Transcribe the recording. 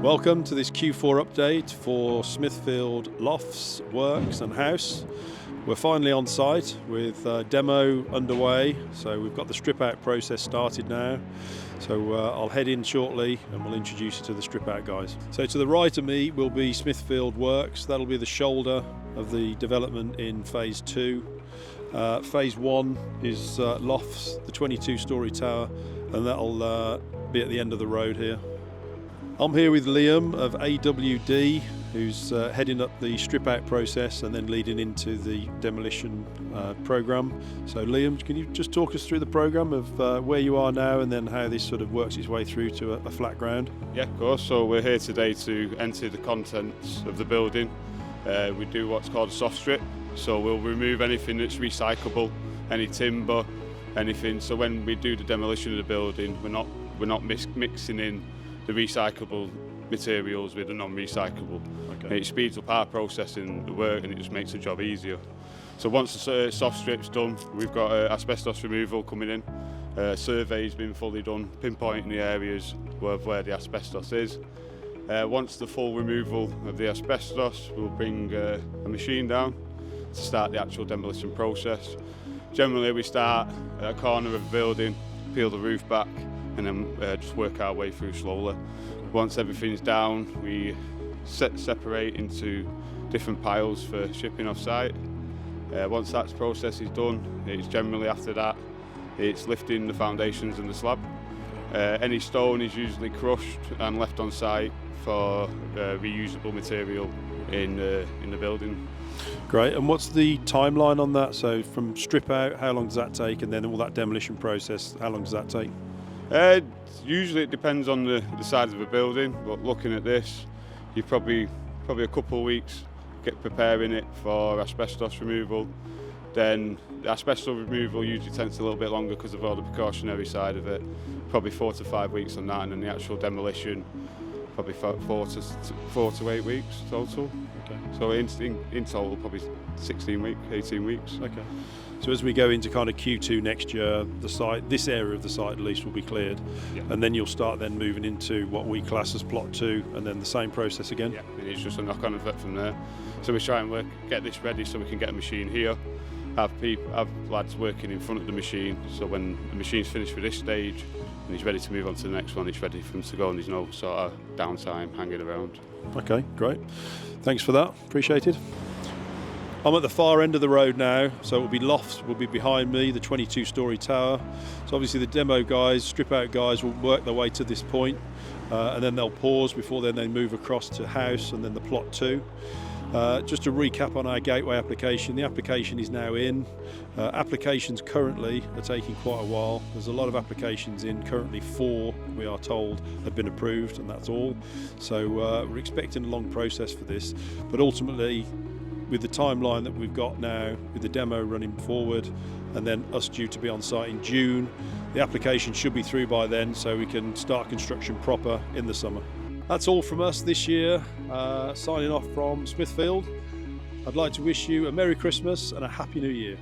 Welcome to this Q4 update for Smithfield Lofts, Works and House. We're finally on site with demo underway, so we've got the strip out process started now. So I'll head in shortly and we'll introduce you to the strip out guys. So to the right of me will be Smithfield Works. That'll be the shoulder of the development in phase 2. Phase 1 is Lofts, the 22-storey tower, and that'll be at the end of the road here. I'm here with Liam of AWD, who's heading up the strip out process and then leading into the demolition program. So Liam, can you just talk us through the program of where you are now and then how this sort of works its way through to a flat ground? Yeah, of course. So we're here today to enter the contents of the building. We do what's called a soft strip. So we'll remove anything that's recyclable, any timber, anything. So when we do the demolition of the building, we're not mixing in the recyclable materials with the non-recyclable. Okay. It speeds up our processing the work and it just makes the job easier. So once the soft strip's done, we've got asbestos removal coming in. Survey's been fully done, pinpointing the areas where the asbestos is. Once the full removal of the asbestos, we'll bring a machine down to start the actual demolition process. Generally we start at a corner of the building, peel the roof back, and then just work our way through slowly. Once everything's down, we separate into different piles for shipping off site. Once that process is done, it's generally after that, it's lifting the foundations and the slab. Any stone is usually crushed and left on site for reusable material in the building. Great, and what's the timeline on that? So from strip out, how long does that take? And then all that demolition process, how long does that take? Usually it depends on the size of the building, but looking at this, you probably a couple of weeks preparing it for asbestos removal. Then the asbestos removal usually takes a little bit longer because of all the precautionary side of it. Probably 4 to 5 weeks on that, and then the actual demolition probably 4 to 8 weeks total. Okay. So in total probably 16 weeks, 18 weeks. Okay. So as we go into kind of Q2 next year, the site, this area of the site at least, will be cleared, yeah. And then you'll start then moving into what we class as plot 2, and then the same process again. Yeah, and it's just a knock-on effect from there. So we try and get this ready so we can get a machine here, have lads working in front of the machine, so when the machine's finished for this stage and he's ready to move on to the next one, it's ready for him to go and there's no sort of downtime hanging around. Okay, great. Thanks for that, appreciated. I'm at the far end of the road now, so it will be Lofts will be behind me, the 22-storey tower. So obviously the demo guys, strip out guys will work their way to this point, and then they'll pause before then they move across to house and then the plot 2. Just to recap on our gateway application, the application is now in. Applications currently are taking quite a while. There's a lot of applications in, currently 4 we are told have been approved, and that's all. So we're expecting a long process for this, but ultimately with the timeline that we've got now, with the demo running forward and then us due to be on site in June, the application should be through by then so we can start construction proper in the summer. That's all from us this year, signing off from Smithfield. I'd like to wish you a Merry Christmas and a Happy New Year.